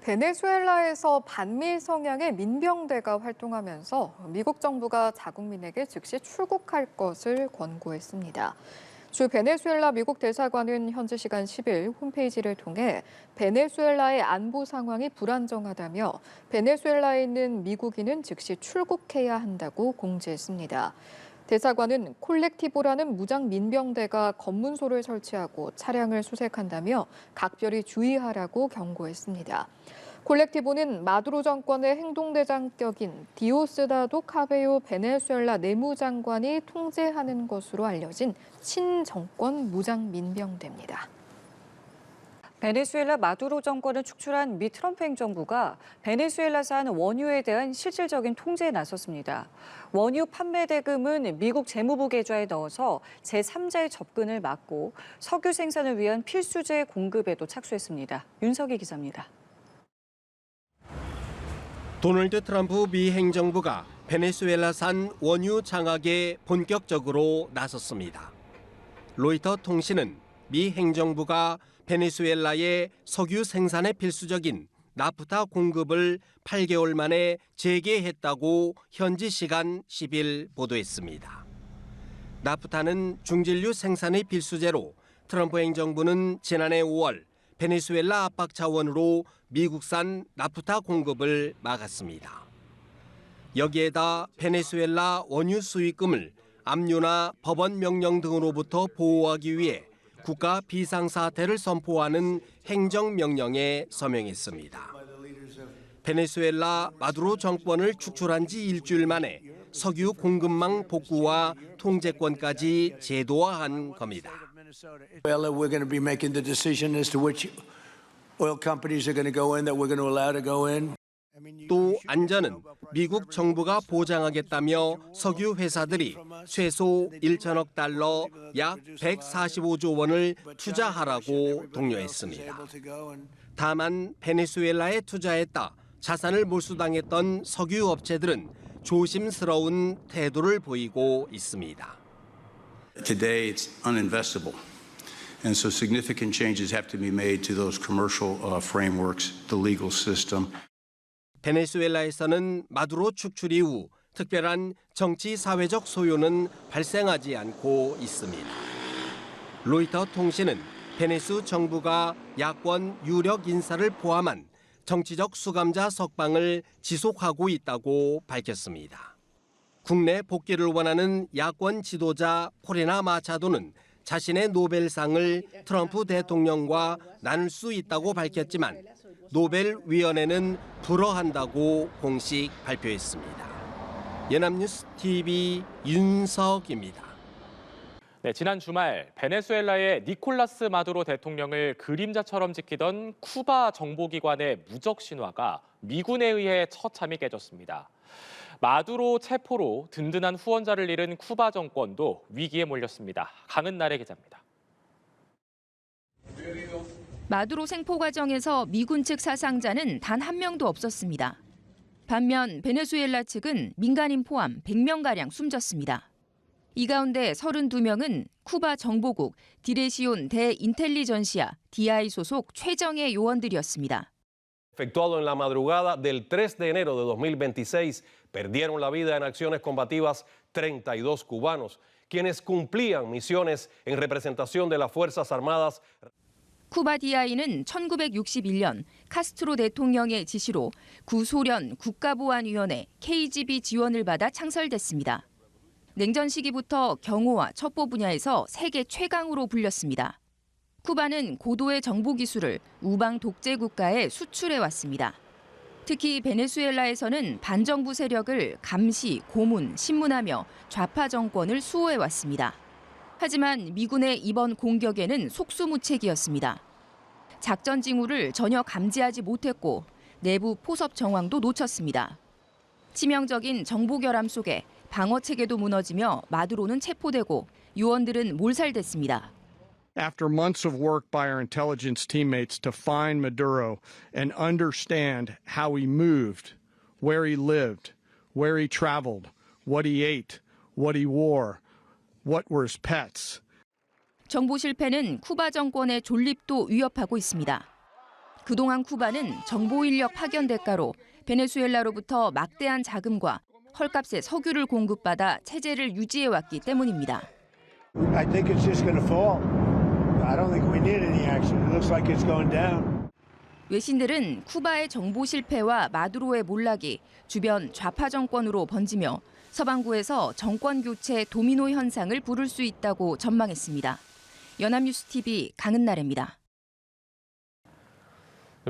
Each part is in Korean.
베네수엘라에서 반미 성향의 민병대가 활동하면서 미국 정부가 자국민에게 즉시 출국할 것을 권고했습니다. 주 베네수엘라 미국 대사관은 현지 시간 10일 홈페이지를 통해 베네수엘라의 안보 상황이 불안정하다며 베네수엘라에 있는 미국인은 즉시 출국해야 한다고 공지했습니다. 대사관은 콜렉티보라는 무장 민병대가 검문소를 설치하고 차량을 수색한다며 각별히 주의하라고 경고했습니다. 콜렉티보는 마두로 정권의 행동대장격인 디오스다도 카베요 베네수엘라 내무장관이 통제하는 것으로 알려진 친정권 무장 민병대입니다. 베네수엘라 마두로 정권을 축출한 미 트럼프 행정부가 베네수엘라산 원유에 대한 실질적인 통제에 나섰습니다. 원유 판매 대금은 미국 재무부 계좌에 넣어서 제3자의 접근을 막고 석유 생산을 위한 필수재 공급에도 착수했습니다. 윤석희 기자입니다. 도널드 트럼프 미 행정부가 베네수엘라산 원유 장악에 본격적으로 나섰습니다. 로이터 통신은 미 행정부가 베네수엘라의 석유 생산에 필수적인 나프타 공급을 8개월 만에 재개했다고 현지 시간 10일 보도했습니다. 나프타는 중진류 생산의 필수재로 트럼프 행정부는 지난해 5월 베네수엘라 압박 차원으로 미국산 나프타 공급을 막았습니다. 여기에다 베네수엘라 원유 수익금을 압류나 법원 명령 등으로부터 보호하기 위해 국가 비상사태를 선포하는 행정명령에 서명했습니다. 베네수엘라 마두로 정권을 축출한 지 일주일 만에 석유 공급망 복구와 통제권까지 제도화한 겁니다. We're going to be making the decision as to which oil companies are going to go in that we're going to allow to go in. 또 안전은 미국 정부가 보장하겠다며 석유 회사들이 최소 1천억 달러, 약 145조 원을 투자하라고 독려했습니다. 다만 베네수엘라에 투자했다 자산을 몰수당했던 석유 업체들은 조심스러운 태도를 보이고 있습니다. Today it's uninvestable. And so significant changes have to be made to those commercial frameworks, the legal system. 베네수엘라에서는 마두로 축출 이후 특별한 정치 사회적 소요는 발생하지 않고 있습니다. 로이터 통신은 베네수 정부가 야권 유력 인사를 포함한 정치적 수감자 석방을 지속하고 있다고 밝혔습니다. 국내 복귀를 원하는 야권 지도자 코레나 마차도는 자신의 노벨상을 트럼프 대통령과 나눌 수 있다고 밝혔지만 노벨위원회는 불허한다고 공식 발표했습니다. 연합뉴스 TV 윤석입니다. 네, 지난 주말 베네수엘라의 니콜라스 마두로 대통령을 그림자처럼 지키던 쿠바 정보기관의 무적 신화가 미군에 의해 처참히 깨졌습니다. 마두로 체포로 든든한 후원자를 잃은 쿠바 정권도 위기에 몰렸습니다. 강은나래 기자입니다. 마두로 생포 과정에서 미군 측 사상자는 단 한 명도 없었습니다. 반면 베네수엘라 측은 민간인 포함 100명가량 숨졌습니다. 이 가운데 32명은 쿠바 정보국 디레시온 데 인텔리전시아 DI 소속 최정예 요원들이었습니다. Efectuado en la madrugada del 3 de enero de 2026, perdieron la vida en acciones combativas 32 cubanos, quienes cumplían misiones en representación de las Fuerzas Armadas. 쿠바 DI는 1961년 카스트로 대통령의 지시로 구소련 국가보안위원회 KGB 지원을 받아 창설됐습니다. 냉전 시기부터 경호와 첩보 분야에서 세계 최강으로 불렸습니다. 쿠바는 고도의 정보 기술을 우방 독재 국가에 수출해왔습니다. 특히 베네수엘라에서는 반정부 세력을 감시, 고문, 신문하며 좌파 정권을 수호해왔습니다. 하지만 미군의 이번 공격에는 속수무책이었습니다. 작전 징후를 전혀 감지하지 못했고 내부 포섭 정황도 놓쳤습니다. 치명적인 정보 결함 속에 방어 체계도 무너지며 마두로는 체포되고 요원들은 몰살됐습니다. After months of work by our intelligence teammates to find Maduro and understand how he moved, where he lived, where he traveled, what he ate, what he wore, what were his pets. 정보 실패는 쿠바 정권의 존립도 위협하고 있습니다. 그동안 쿠바는 정보 인력 파견 대가로 베네수엘라로부터 막대한 자금과 헐값의 석유를 공급받아 체제를 유지해왔기 때문입니다. I think it's just going to fall. I don't think we need any action. It looks like it's going down. 외신들은 쿠바의 정보 실패와 마두로의 몰락이 주변 좌파 정권으로 번지며 서방구에서 정권 교체 도미노 현상을 부를 수 있다고 전망했습니다. 연합뉴스TV 강은나래입니다.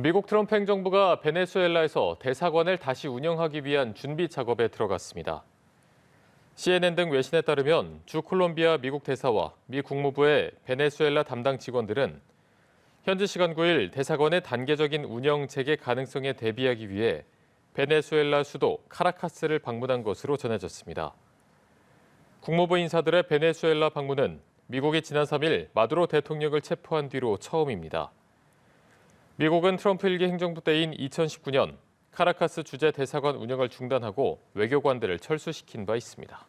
미국 트럼프 행정부가 베네수엘라에서 대사관을 다시 운영하기 위한 준비 작업에 들어갔습니다. CNN 등 외신에 따르면 주 콜롬비아 미국 대사와 미 국무부의 베네수엘라 담당 직원들은 현지 시간 9일 대사관의 단계적인 운영 재개 가능성에 대비하기 위해 베네수엘라 수도 카라카스를 방문한 것으로 전해졌습니다. 국무부 인사들의 베네수엘라 방문은 미국이 지난 3일 마두로 대통령을 체포한 뒤로 처음입니다. 미국은 트럼프 일기 행정부 때인 2019년 카라카스 주재 대사관 운영을 중단하고 외교관들을 철수시킨 바 있습니다.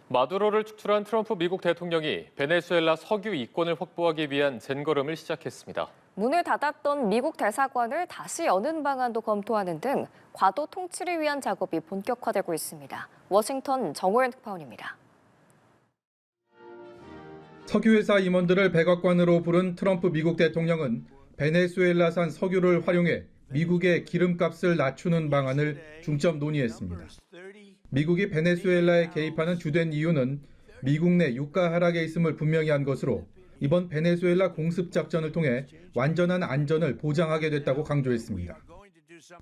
마두로를 축출한 트럼프 미국 대통령이 베네수엘라 석유 이권을 확보하기 위한 젠걸음을 시작했습니다. 문을 닫았던 미국 대사관을 다시 여는 방안도 검토하는 등 과도 통치를 위한 작업이 본격화되고 있습니다. 워싱턴 정호연 특파원입니다. 석유회사 임원들을 백악관으로 부른 트럼프 미국 대통령은 베네수엘라산 석유를 활용해 미국의 기름값을 낮추는 방안을 중점 논의했습니다. 미국이 베네수엘라에 개입하는 주된 이유는 미국 내 유가 하락에 있음을 분명히 한 것으로 이번 베네수엘라 공습 작전을 통해 완전한 안전을 보장하게 됐다고 강조했습니다.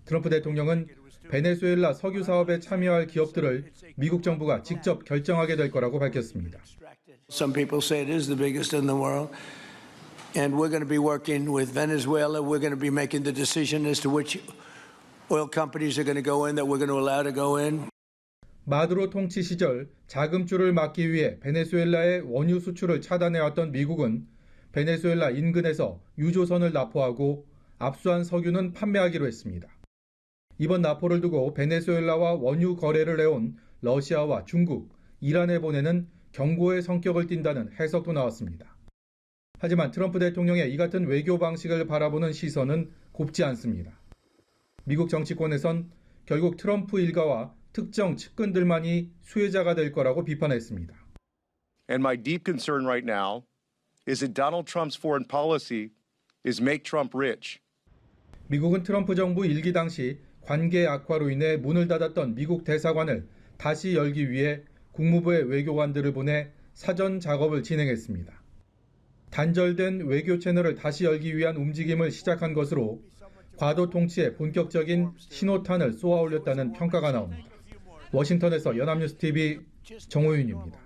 트럼프 대통령은 베네수엘라 석유 사업에 참여할 기업들을 미국 정부가 직접 결정하게 될 거라고 밝혔습니다. Some people say it is the biggest in the world. And we're going to be working with Venezuela. We're going to be making the decision as to which oil companies are going to go in, that we're going to allow to go in. 마두로 통치 시절 자금줄을 막기 위해 베네수엘라의 원유 수출을 차단해왔던 미국은 베네수엘라 인근에서 유조선을 납포하고 압수한 석유는 판매하기로 했습니다. 이번 납포를 두고 베네수엘라와 원유 거래를 해온 러시아와 중국, 이란에 보내는 경고의 성격을 띈다는 해석도 나왔습니다. 하지만 트럼프 대통령의 이 같은 외교 방식을 바라보는 시선은 곱지 않습니다. 미국 정치권에선 결국 트럼프 일가와 특정 측근들만이 수혜자가 될 거라고 비판했습니다. And my deep concern right now is that Donald Trump's foreign policy is make Trump rich. 미국은 트럼프 정부 일기 당시 관계 악화로 인해 문을 닫았던 미국 대사관을 다시 열기 위해 국무부의 외교관들을 보내 사전 작업을 진행했습니다. 단절된 외교 채널을 다시 열기 위한 움직임을 시작한 것으로 과도 통치에 본격적인 신호탄을 쏘아올렸다는 평가가 나옵니다. 워싱턴에서 연합뉴스TV 정호윤입니다.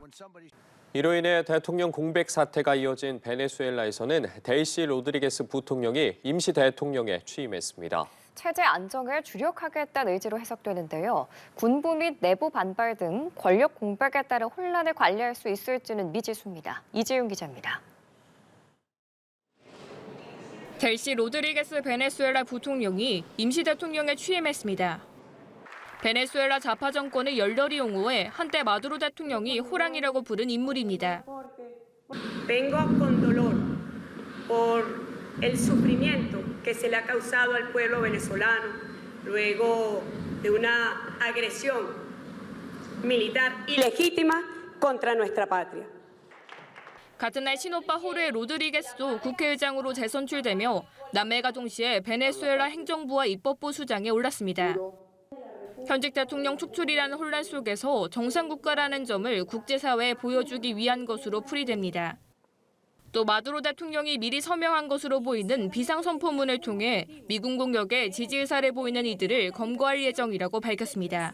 이로 인해 대통령 공백 사태가 이어진 베네수엘라에서는 델시 로드리게스 부통령이 임시 대통령에 취임했습니다. 체제 안정에 주력하겠다는 의지로 해석되는데요. 군부 및 내부 반발 등 권력 공백에 따른 혼란을 관리할 수 있을지는 미지수입니다. 이지윤 기자입니다. 델시 로드리게스 베네수엘라 부통령이 임시 대통령에 취임했습니다. 베네수엘라 좌파 정권을 열렬히 옹호해 한때 마두로 대통령이 호랑이라고 부른 인물입니다. Vengo con dolor por el sufrimiento que se le ha causado al pueblo venezolano luego de una agresión militar ilegítima contra nuestra patria. 같은 날 친오빠 호르헤 로드리게스도 국회의장으로 재선출되며 남매가 동시에 베네수엘라 행정부와 입법부 수장에 올랐습니다. 현직 대통령 축출이라는 혼란 속에서 정상국가라는 점을 국제사회에 보여주기 위한 것으로 풀이됩니다. 또 마두로 대통령이 미리 서명한 것으로 보이는 비상선포문을 통해 미군 공격에 지지 의사를 보이는 이들을 검거할 예정이라고 밝혔습니다.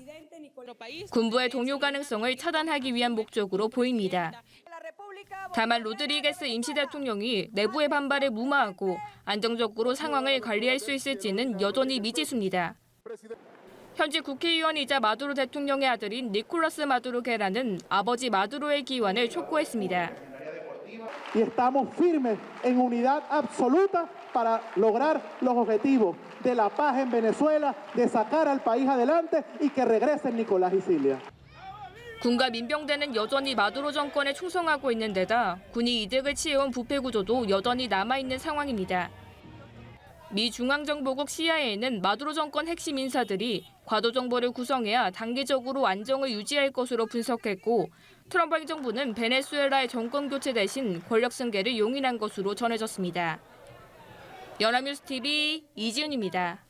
군부의 동요 가능성을 차단하기 위한 목적으로 보입니다. 다만 로드리게스 임시 대통령이 내부의 반발에 무마하고 안정적으로 상황을 관리할 수 있을지는 여전히 미지수입니다. 현재 국회의원이자 마두로 대통령의 아들인 니콜라스 마두로 게라는 아버지 마두로의 기환을 촉구했습니다. Y estamos firmes en unidad absoluta para lograr los objetivos de la paz en Venezuela, de sacar al país adelante y que regresen Nicolás y Cilia. 군과 민병대는 여전히 마두로 정권에 충성하고 있는 데다 군이 이득을 취해온 부패 구조도 여전히 남아있는 상황입니다. 미 중앙정보국 CIA는 마두로 정권 핵심 인사들이 과도 정보를 구성해야 단기적으로 안정을 유지할 것으로 분석했고 트럼프 행정부는 베네수엘라의 정권 교체 대신 권력 승계를 용인한 것으로 전해졌습니다. 연합뉴스 TV 이지은입니다.